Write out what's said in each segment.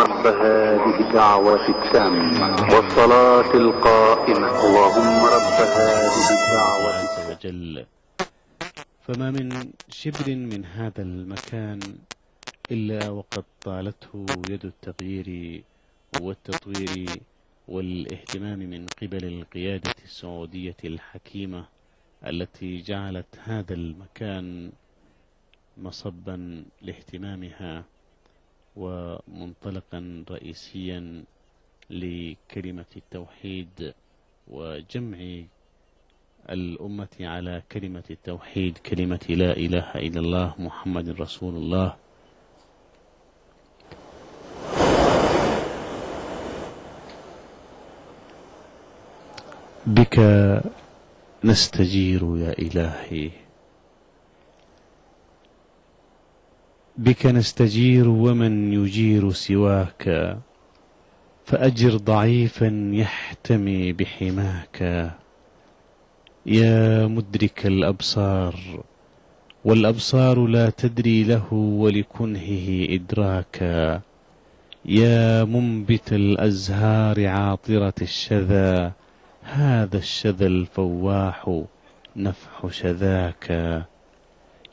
رب هذه الدعوة التامة والصلاة القائمة اللهم رب هذه الدعوة عز وجل. فما من شبر من هذا المكان إلا وقد طالته يد التغيير والتطوير والاهتمام من قبل القيادة السعودية الحكيمة التي جعلت هذا المكان مصبا لاهتمامها ومنطلقا رئيسيا لكلمة التوحيد وجمع الأمة على كلمة التوحيد، كلمة لا إله إلا الله محمد رسول الله. بك نستجير يا إلهي، بك نستجير ومن يجير سواك، فأجر ضعيفا يحتمي بحماك. يا مدرك الأبصار والأبصار لا تدري له ولكنهه إدراكا، يا منبت الأزهار عاطرة الشذا، هذا الشذا الفواح نفح شذاك.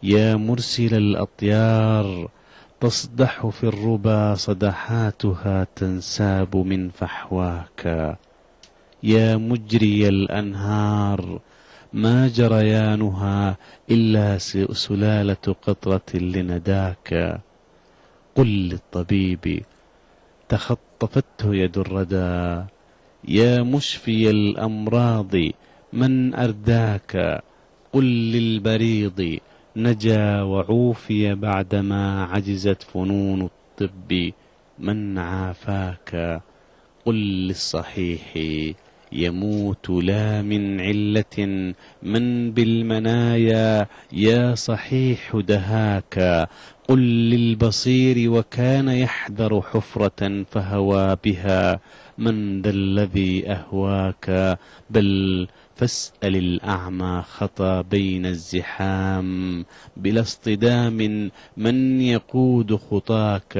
يا مرسل الأطيار تصدح في الربا صدحاتها تنساب من فحواك، يا مجري الأنهار ما جريانها إلا سلالة قطرة لنداك. قل للطبيب تخطفته يد الردى، يا مشفي الأمراض من أرداك. قل للبريض نجا وعوفي بعدما عجزت فنون الطب من عافاك. قل للصحيح يموت لا من علة من بالمنايا يا صحيح دهاك. قل للبصير وكان يحذر حفرة فهوى بها من ذا الذي أهواك. بل فاسأل الأعمى خطى بين الزحام بلا اصطدام من يقود خطاك.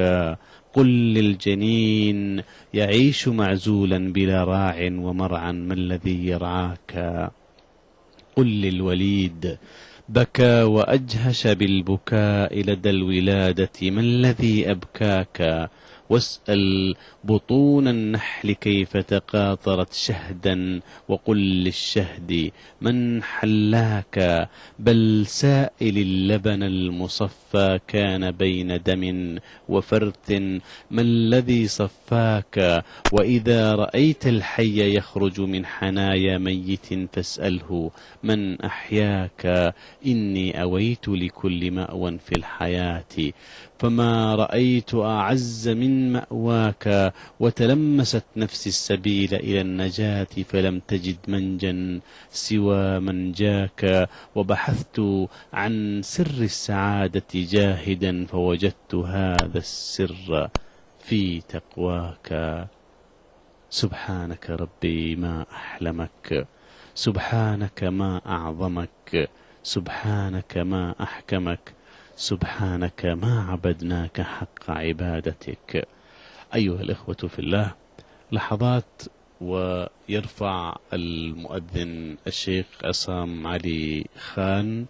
قل للجنين يعيش معزولا بلا راع ومرعى ما الذي يرعاك. قل للوليد بكى وأجهش بالبكاء لدى الولادة ما الذي أبكاك. واسأل بطون النحل كيف تقاطرت شهدا وقل للشهد من حلاك. بل سائل اللبن المصفى كان بين دم وفرث ما الذي صفاك. وإذا رأيت الحي يخرج من حنايا ميت فاسأله من أحياك. إني أويت لكل مأوى في الحياة فما رأيت أعز من مأواك. وتلمست نفسي السبيل إلى النجاة فلم تجد منجا سوى من جاك. وبحثت عن سر السعادة جاهدا فوجدت هذا السر في تقواك. سبحانك ربي ما أحلمك، سبحانك ما أعظمك، سبحانك ما أحكمك، سبحانك ما عبدناك حق عبادتك. أيها الإخوة في الله، لحظات ويرفع المؤذن الشيخ عصام علي خان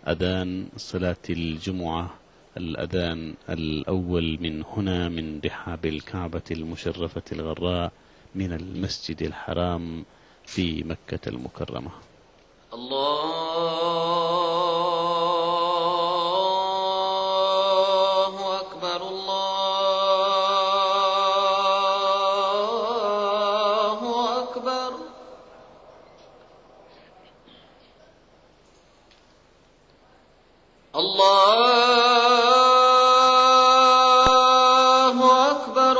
أذان صلاة الجمعة، الأذان الأول من هنا من رحاب الكعبة المشرفة الغراء من المسجد الحرام في مكة المكرمة. الله أكبر الله أكبر. الله أكبر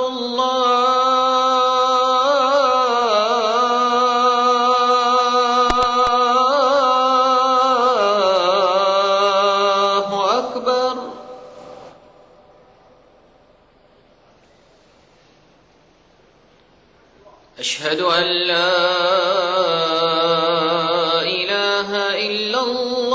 الله أكبر. أشهد أن لا إله إلا الله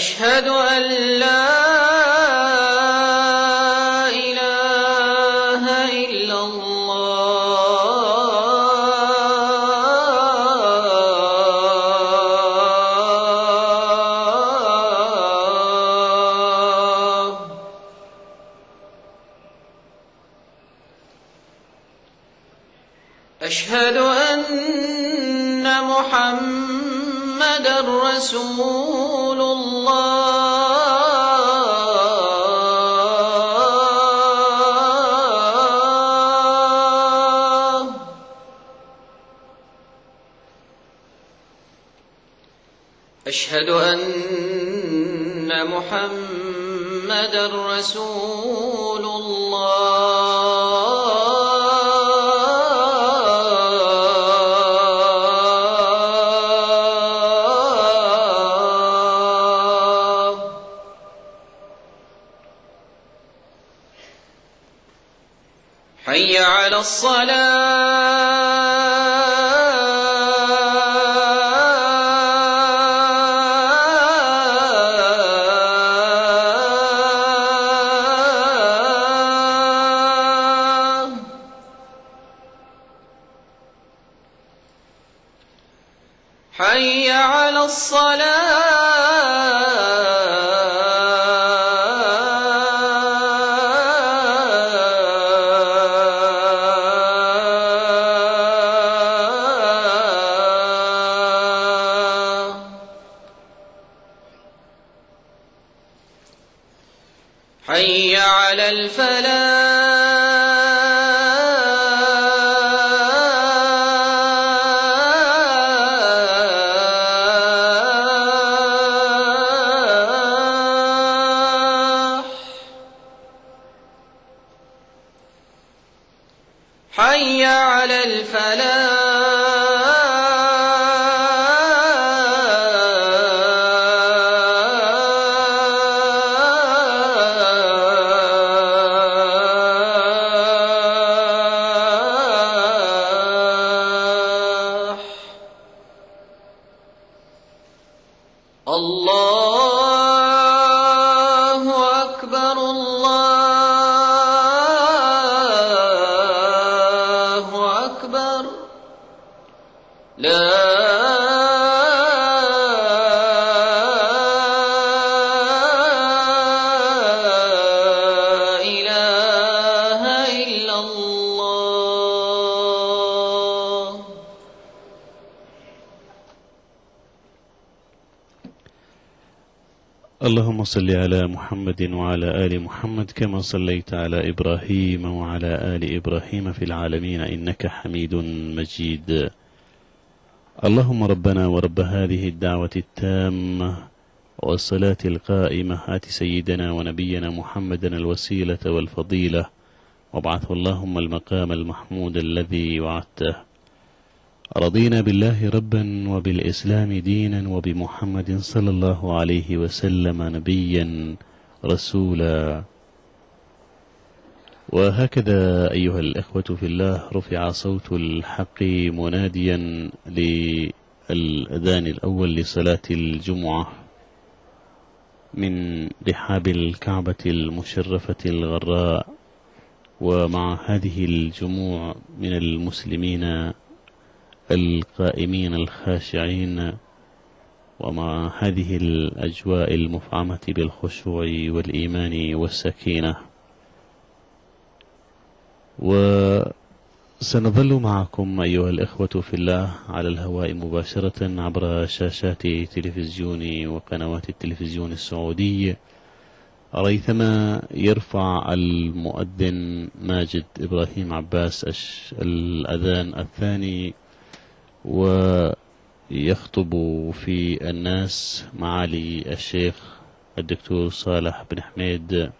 أشهد أن لا إله إلا الله. أشهد أن محمدًا رسول الله. أشهد أن محمدًا رسول الله. حي على الصلاة. حي على الصلاة. حي على الفلاح. حي على الفلاح. الله أكبر الله أكبر. لا إله إلا الله. اللهم صل على محمد وعلى آل محمد كما صليت على إبراهيم وعلى آل إبراهيم في العالمين إنك حميد مجيد. اللهم ربنا ورب هذه الدعوة التامة والصلاة القائمة آت سيدنا ونبينا محمدا الوسيلة والفضيلة وابعثه اللهم المقام المحمود الذي وعدته. رضينا بالله ربا وبالإسلام دينا وبمحمد صلى الله عليه وسلم نبيا رسولا. وهكذا أيها الإخوة في الله رفع صوت الحق مناديا للأذان الأول لصلاة الجمعة من رحاب الكعبة المشرفة الغراء، ومع هذه الجموع من المسلمين القائمين الخاشعين، ومع هذه الأجواء المفعمة بالخشوع والإيمان والسكينة. وسنظل معكم أيها الإخوة في الله على الهواء مباشرة عبر شاشات تلفزيون وقنوات التلفزيون السعودي، ريثما يرفع المؤذن ماجد إبراهيم عباس الأذان الثاني ويخطب في الناس معالي الشيخ الدكتور صالح بن حميد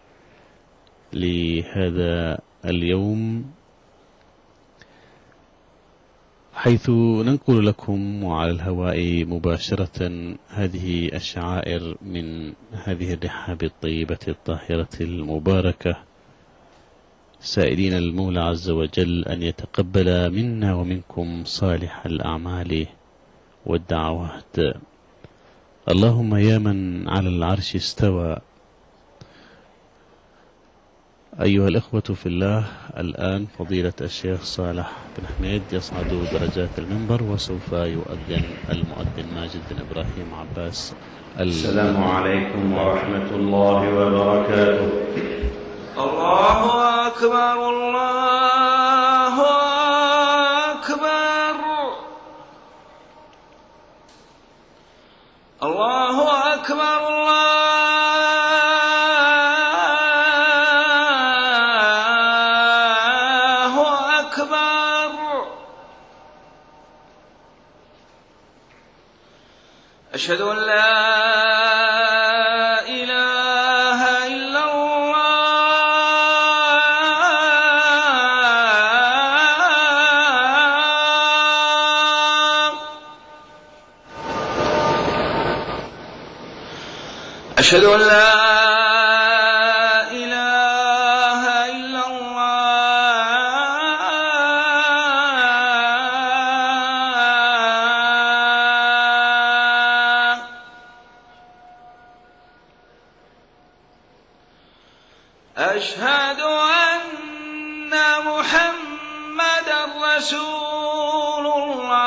لهذا اليوم، حيث ننقل لكم وعلى الهواء مباشرة هذه الشعائر من هذه الرحاب الطيبة الطاهرة المباركة، سائلين المولى عز وجل أن يتقبل منا ومنكم صالح الأعمال والدعوات. اللهم يا من على العرش استوى. أيها الإخوة في الله، الآن فضيلة الشيخ صالح بن حميد يصعد درجات المنبر وسوف يؤذن المؤذن ماجد بن إبراهيم عباس. السلام عليكم ورحمة الله وبركاته. الله أكبر الله أكبر الله أكبر الله أكبر. أشهد أن لا إله إلا الله. أشهد أن لا إله إلا الله. أشهد أن محمدًا رسول الله.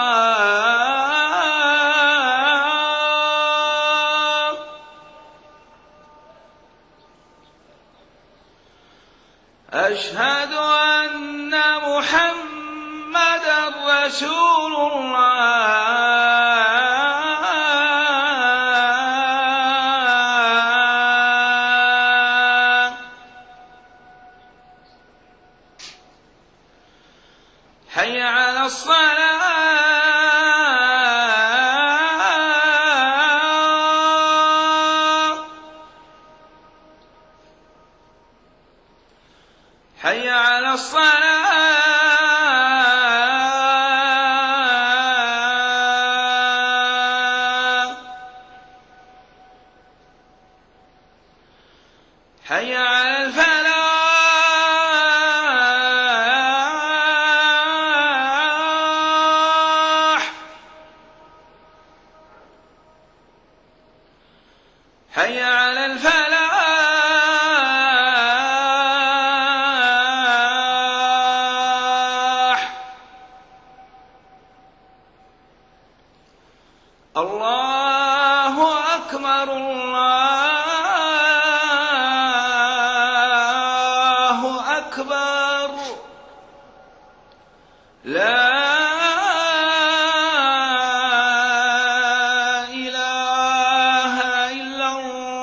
أشهد أن محمدًا رسول الله. حي على الصلاة. حي على الصلاة. حي على الفلاح. حي على الفلاح. الله أكبر الله أكبر. لا إله إلا الله.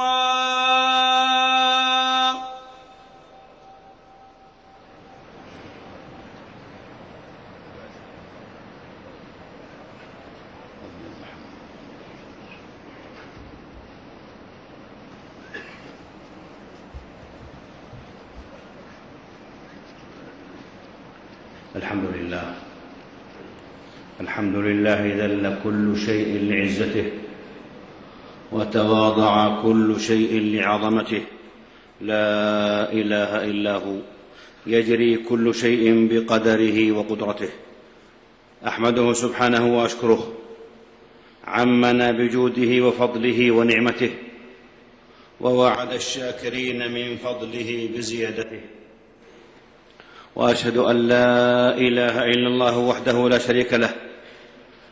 الحمد لله ذل كل شيء لعزته، وتواضع كل شيء لعظمته. لا إله إلا هو، يجري كل شيء بقدره وقدرته. أحمده سبحانه وأشكره، عمنا بجوده وفضله ونعمته، ووعد الشاكرين من فضله بزيادته. وأشهد أن لا إله إلا الله وحده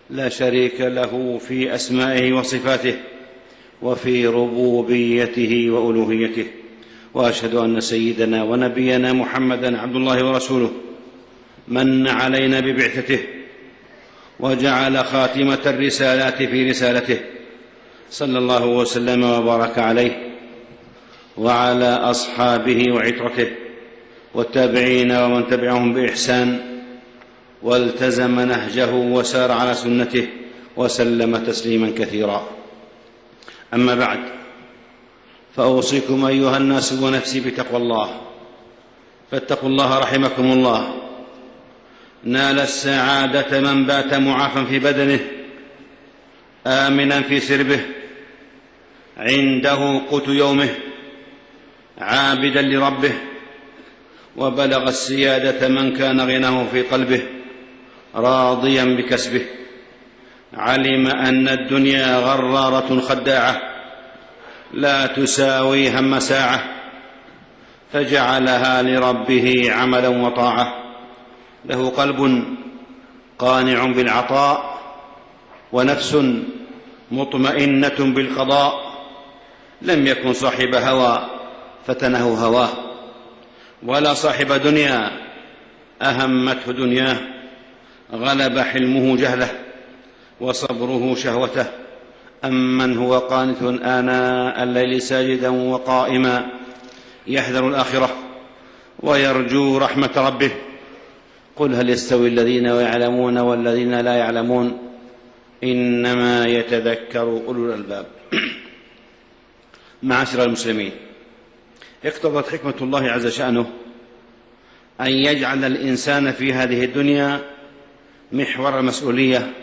لا شريك له في أسمائه وصفاته، وفي ربوبيته وألوهيته. وأشهد أن سيدنا ونبينا محمدًا عبد الله ورسوله، من علينا ببعثته وجعل خاتمة الرسالات في رسالته، صلى الله وسلم وبارك عليه وعلى أصحابه وعترته والتابعين ومن تبعهم بإحسان والتزم نهجه وسار على سنته وسلم تسليما كثيرا. أما بعد، فأوصيكم أيها الناس ونفسي بتقوى الله، فاتقوا الله رحمكم الله. نال السعادة من بات معافى في بدنه، آمنا في سربه، عنده قوت يومه، عابدا لربه. وبلغ السيادة من كان غناه في قلبه، راضيا بكسبه، علم أن الدنيا غرارة خداعة لا تساوي هم ساعة، فجعلها لربه عملا وطاعة. له قلب قانع بالعطاء، ونفس مطمئنة بالقضاء. لم يكن صاحب هوى فتنه هواه، ولا صاحب دنيا أهمته دنياه. غلب حلمه جهله، وصبره شهوته. أمن هو قانت آناء الليل ساجدا وقائما يحذر الآخرة ويرجو رحمة ربه. قل هل يستوي الذين يعلمون والذين لا يعلمون إنما يتذكر أولو الألباب. معاشر المسلمين، اقتضت حكمة الله عز شأنه أن يجعل الإنسان في هذه الدنيا محور المسؤولية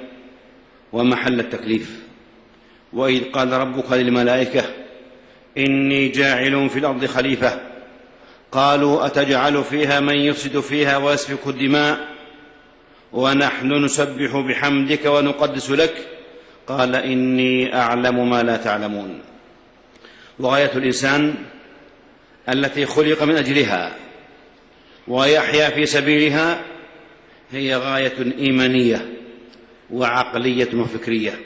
ومحل التكليف. وإذ قال ربك للملائكة إني جاعل في الأرض خليفة قالوا أتجعل فيها من يفسد فيها ويسفك الدماء ونحن نسبح بحمدك ونقدس لك قال إني أعلم ما لا تعلمون. وغاية الإنسان التي خلق من أجلها ويحيا في سبيلها هي غاية إيمانية وعقلية وفكرية.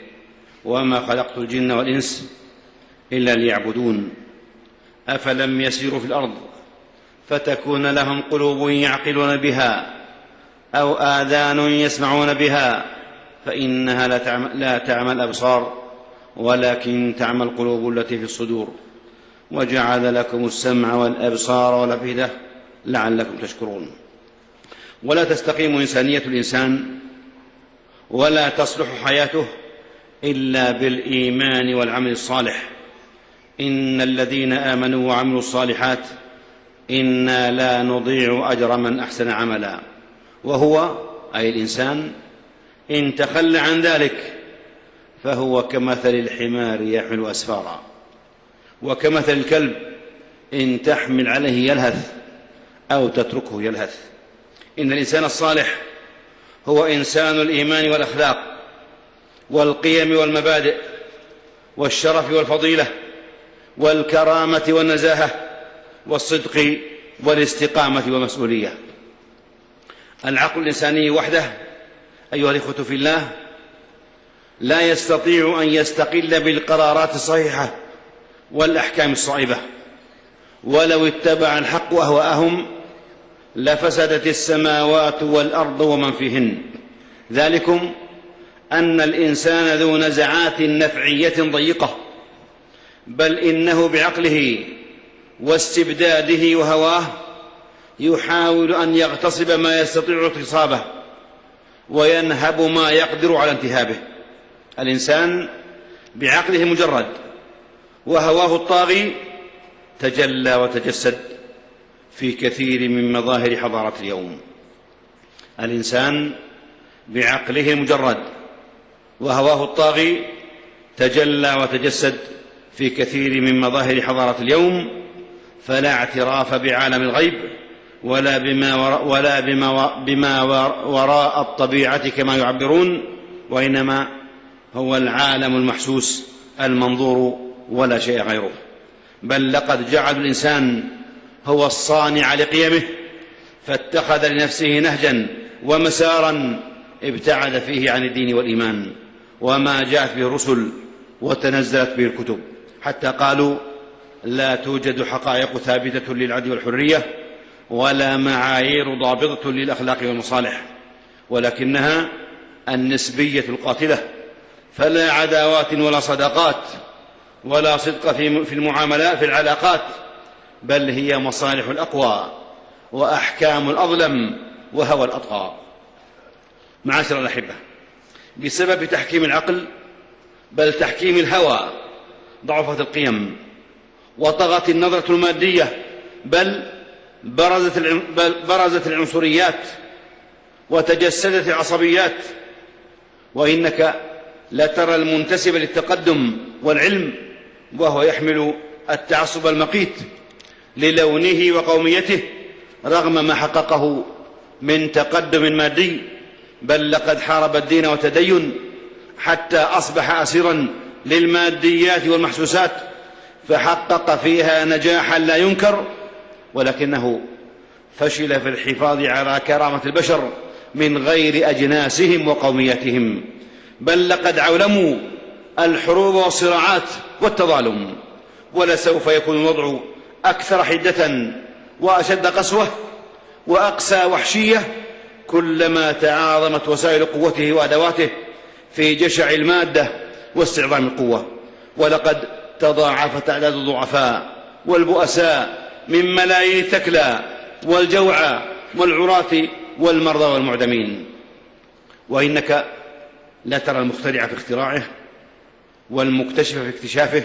وما خلقت الجن والإنس إلا ليعبدون. أفلم يسيروا في الأرض فتكون لهم قلوب يعقلون بها أو آذان يسمعون بها فإنها لا تعمى الأبصار ولكن تعمى القلوب التي في الصدور. وجعل لكم السمع والأبصار والأفئدة لعلكم تشكرون. ولا تستقيم إنسانية الإنسان ولا تصلح حياته إلا بالإيمان والعمل الصالح. إن الذين آمنوا وعملوا الصالحات إنا لا نضيع أجر من أحسن عملا. وهو أي الإنسان إن تخلى عن ذلك فهو كمثل الحمار يحمل أسفارا، وكمثل الكلب إن تحمل عليه يلهث أو تتركه يلهث. إن الإنسان الصالح هو إنسان الإيمان والأخلاق والقيم والمبادئ والشرف والفضيلة والكرامة والنزاهة والصدق والاستقامة والمسؤولية. العقل الإنساني وحده أيها الإخوة في الله لا يستطيع أن يستقل بالقرارات الصحيحة والأحكام الصائبة. ولو اتبع الحق أهواءهم لفسدت السماوات والأرض ومن فيهن. ذلكم أن الإنسان ذو نزعات نفعية ضيقة، بل إنه بعقله واستبداده وهواه يحاول أن يغتصب ما يستطيع اغتصابه وينهب ما يقدر على انتهابه. الإنسان بعقله مجرد وهواه الطاغي تجلى وتجسد في كثير من مظاهر حضارة اليوم. الإنسان بعقله المجرد وهواه الطاغي تجلى وتجسد في كثير من مظاهر حضارة اليوم، فلا اعتراف بعالم الغيب ولا بما وراء الطبيعة كما يعبرون، وإنما هو العالم المحسوس المنظور ولا شيء غيره. بل لقد جعل الإنسان هو الصانع لقيمه، فاتخذ لنفسه نهجا ومسارا ابتعد فيه عن الدين والإيمان وما جاءت به الرسل وتنزلت به الكتب، حتى قالوا لا توجد حقائق ثابتة للعدل والحرية ولا معايير ضابطة للأخلاق والمصالح، ولكنها النسبية القاتلة. فلا عداوات ولا صداقات ولا صدق في المعاملات في العلاقات، بل هي مصالح الأقوى وأحكام الأظلم وهوى الأطغى. معاشر الأحبة، بسبب تحكيم العقل بل تحكيم الهوى ضعفت القيم وطغت النظرة المادية، بل برزت العنصريات وتجسدت العصبيات. وإنك لترى المنتسب للتقدم والعلم وهو يحمل التعصب المقيت للونه وقوميته رغم ما حققه من تقدم مادي، بل لقد حارب الدين والتدين حتى أصبح أسيرا للماديات والمحسوسات، فحقق فيها نجاحا لا ينكر، ولكنه فشل في الحفاظ على كرامة البشر من غير أجناسهم وقومياتهم، بل لقد عولموا الحروب والصراعات والتظالم. ولسوف يكون الوضع أكثر حدة وأشد قسوة وأقسى وحشية كلما تعاظمت وسائل قوته وأدواته في جشع المادة واستعظام القوة. ولقد تضاعفت أعداد الضعفاء والبؤساء من ملايين الثكلى والجوعى والعراة والمرضى والمعدمين. وإنك لا ترى المخترع في اختراعه والمكتشف في اكتشافه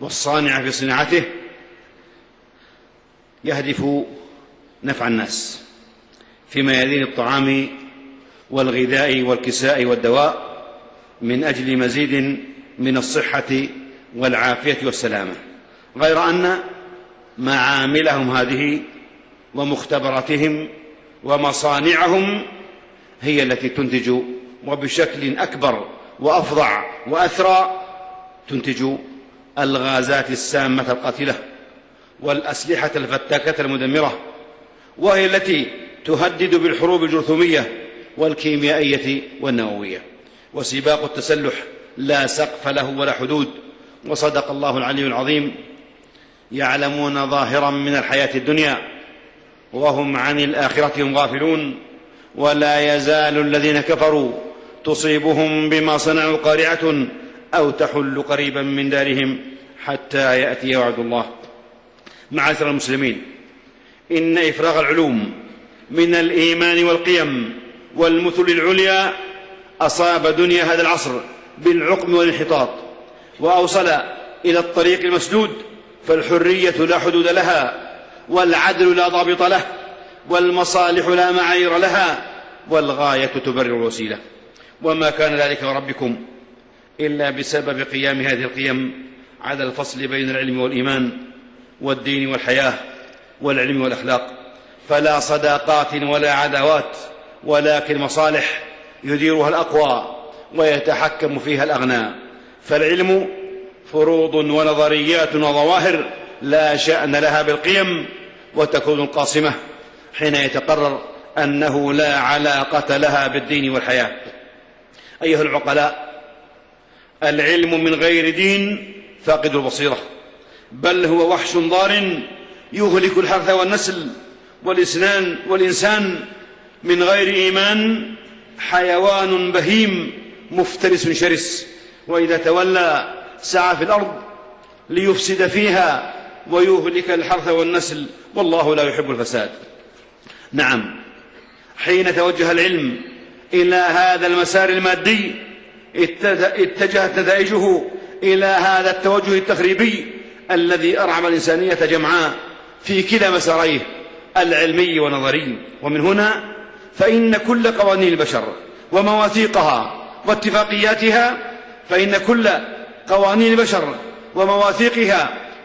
والصانع في صناعته يهدف نفع الناس في ميادين الطعام والغذاء والكساء والدواء من أجل مزيد من الصحة والعافية والسلامة، غير أن معاملهم هذه ومختبراتهم ومصانعهم هي التي تنتج، وبشكل أكبر وأفظع وأثرى، تنتج الغازات السامة القاتلة والأسلحة الفتاكة المدمرة، وهي التي تهدد بالحروب الجرثومية والكيميائية والنووية. وسباق التسلح لا سقف له ولا حدود. وصدق الله العلي العظيم: يعلمون ظاهرا من الحياة الدنيا وهم عن الآخرة هم غافلون، ولا يزال الذين كفروا تصيبهم بما صنعوا قارعة أو تحل قريبا من دارهم حتى يأتي وعد الله. معاشر المسلمين، إن إفراغ العلوم من الإيمان والقيم والمثل العليا أصاب دنيا هذا العصر بالعقم والانحطاط، وأوصل إلى الطريق المسدود، فالحرية لا حدود لها، والعدل لا ضابط له، والمصالح لا معايير لها، والغاية تبرر الوسيلة. وما كان ذلك ربكم إلا بسبب قيام هذه القيم على الفصل بين العلم والإيمان والدين والحياة والعلم والأخلاق. فلا صداقات ولا عداوات، ولكن مصالح يديرها الأقوى ويتحكم فيها الأغنى. فالعلم فروض ونظريات وظواهر لا شأن لها بالقيم، وتكون القاصمة حين يتقرر أنه لا علاقة لها بالدين والحياة. أيها العقلاء، العلم من غير دين فاقد البصيرة، بل هو وحش ضار يهلك الحرث والنسل والإنسان. من غير إيمان حيوان بهيم مفترس شرس، وإذا تولى سعى في الأرض ليفسد فيها ويهلك الحرث والنسل، والله لا يحب الفساد. نعم، حين توجه العلم إلى هذا المسار المادي اتجهت نتائجه إلى هذا التوجه التخريبي الذي أرعب الإنسانية جمعاء في كلا مساريه العلمي والنظري. ومن هنا فإن كل قوانين البشر ومواثيقها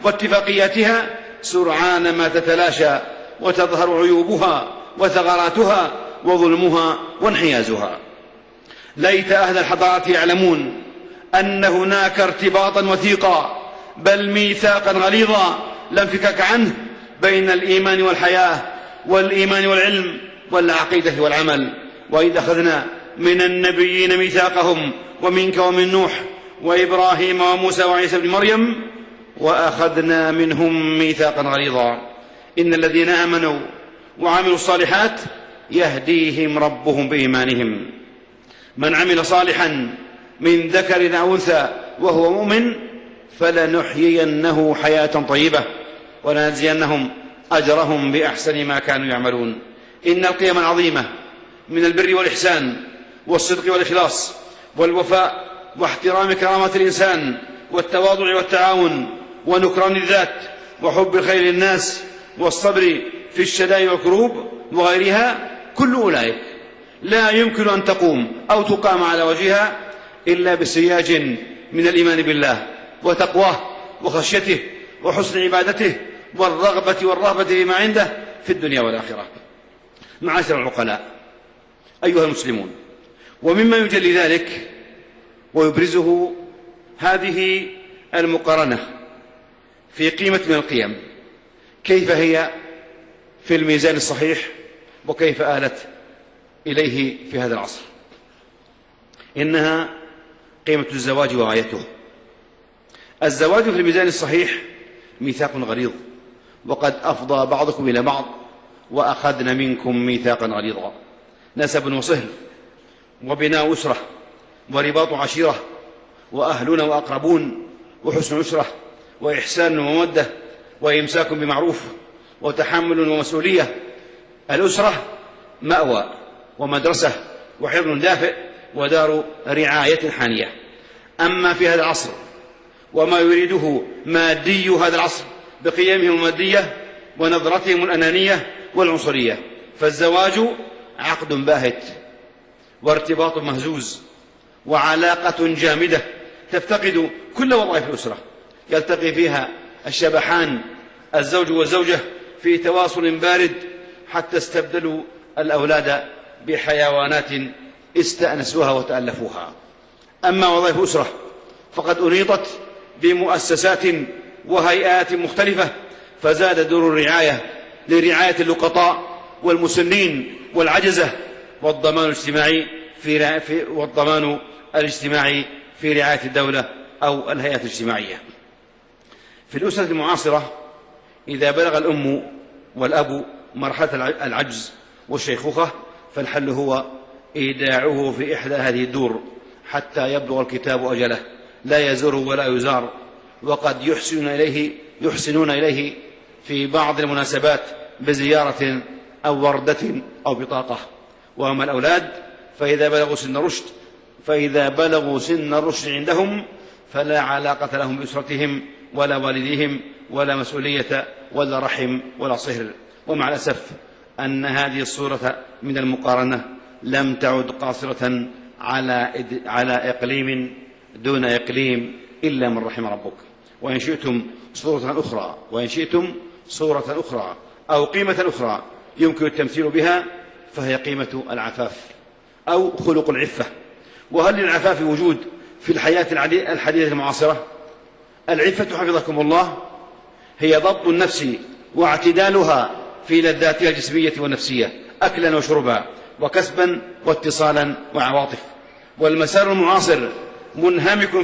واتفاقياتها سرعان ما تتلاشى وتظهر عيوبها وثغراتها وظلمها وانحيازها. ليت أهل الحضارة يعلمون أن هناك ارتباطا وثيقا، بل ميثاقا غليظا لا انفكاك عنه، بين الإيمان والحياة والإيمان والعلم والعقيدة والعمل. وإذ أخذنا من النبيين ميثاقهم ومنك ومن نوح وإبراهيم وموسى وعيسى بن مريم وأخذنا منهم ميثاقا غليظا. إن الذين آمنوا وعملوا الصالحات يهديهم ربهم بإيمانهم. من عمل صالحا من ذكر أو أنثى وهو مؤمن فلنحيينه حياة طيبة ولنجزينهم أجرهم بأحسن ما كانوا يعملون. إن القيم العظيمة من البر والإحسان والصدق والإخلاص والوفاء واحترام كرامة الإنسان والتواضع والتعاون ونكران الذات وحب الخير للناس والصبر في الشدائد والكروب وغيرها، كل أولئك لا يمكن أن تقوم أو تقام على وجهها إلا بسياج من الإيمان بالله وتقواه وخشيته وحسن عبادته والرغبة والرهبة بما عنده في الدنيا والآخرة. معاشر العقلاء أيها المسلمون، ومما يجلي ذلك ويبرزه هذه المقارنة في قيمة من القيم، كيف هي في الميزان الصحيح وكيف آلت إليه في هذا العصر. إنها قيمة الزواج وغايته. الزواج في الميزان الصحيح ميثاق غليظ، وقد أفضى بعضكم إلى بعض وأخذن منكم ميثاقا غليظا. نسب وصهر وبناء أسرة ورباط عشيرة وأهلون وأقربون وحسن عشرة وإحسان ومودة وإمساك بمعروف وتحمل ومسؤولية. الأسرة مأوى ومدرسة وحضن دافئ ودار رعاية حانية. أما في هذا العصر وما يريده مادي هذا العصر بقيمهم المادية ونظرتهم الأنانية والعنصرية، فالزواج عقد باهت وارتباط مهزوز وعلاقة جامدة تفتقد كل وظائف الأسرة، يلتقي فيها الشبحان الزوج والزوجة في تواصل بارد حتى استبدلوا الأولاد بحيوانات استأنسوها وتألفوها. أما وظائف الأسرة فقد أنيطت بمؤسسات وهيئات مختلفة، فزاد دور الرعاية لرعاية اللقطاء والمسنين والعجزة والضمان الاجتماعي في رعاية الدولة أو الهيئات الاجتماعية. في الأسرة المعاصرة إذا بلغ الأم والأب مرحلة العجز والشيخوخة فالحل هو إيداعه في إحدى هذه الدور حتى يبلغ الكتاب أجله، لا يزور ولا يزار، وقد يحسنون إليه في بعض المناسبات بزيارة أو وردة أو بطاقة. وأما الأولاد فإذا بلغوا سن الرشد عندهم فلا علاقة لهم بأسرتهم ولا والديهم ولا مسؤولية ولا رحم ولا صهر. ومع الأسف أن هذه الصورة من المقارنة لم تعد قاصرة على إقليم دون إقليم إلا من رحم ربك. وإن شئتم صورة أخرى أو قيمة أخرى يمكن التمثيل بها فهي قيمة العفاف أو خلق العفة. وهل للعفاف وجود في الحياة الحديثة المعاصرة؟ العفة حفظكم الله هي ضبط النفس واعتدالها في لذاتها الجسمية والنفسية أكلا وشربا وكسبا واتصالا وعواطف. والمسار المعاصر منهمك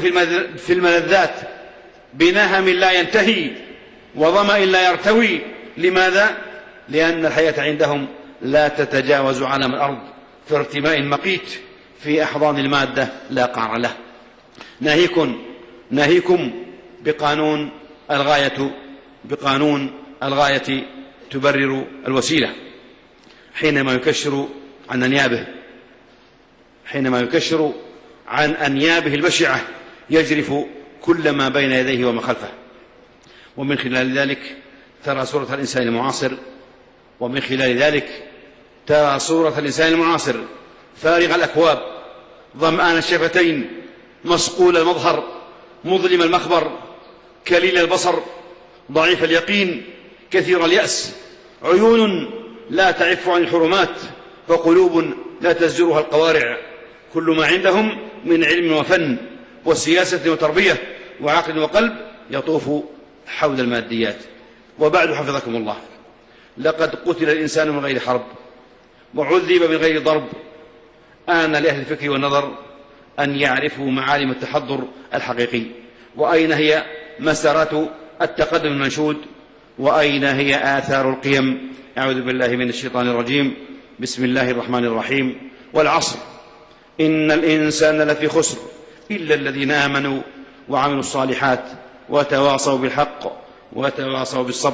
في الملذات بنهم لا ينتهي وظمأ لا يرتوي. لماذا؟ لأن الحياة عندهم لا تتجاوز عالم الأرض في ارتماء مقيت في أحضان المادة لا قعر له. ناهيكم بقانون الغاية تبرر الوسيلة. حينما يكشر عن أنيابه البشعة يجرف كل ما بين يديه وما خلفه. ومن خلال ذلك ترى صورة الإنسان المعاصر فارغ الأكواب ظمآن الشفتين مصقول المظهر مظلم المخبر كليل البصر ضعيف اليقين كثير اليأس، عيون لا تعف عن الحرمات وقلوب لا تزجرها القوارع. كل ما عندهم من علم وفن وسياسة وتربية وعقل وقلب يطوف حول الماديات. وبعد حفظكم الله، لقد قتل الإنسان من غير حرب وعذب من غير ضرب. آن لأهل الفكر والنظر أن يعرفوا معالم التحضر الحقيقي، وأين هي مسارات التقدم المنشود، وأين هي آثار القيم. أعوذ بالله من الشيطان الرجيم. بسم الله الرحمن الرحيم. والعصر إن الإنسان لفي خسر إلا الذين آمنوا وعملوا الصالحات وتواصوا بالحق وتواصوا بالصبر.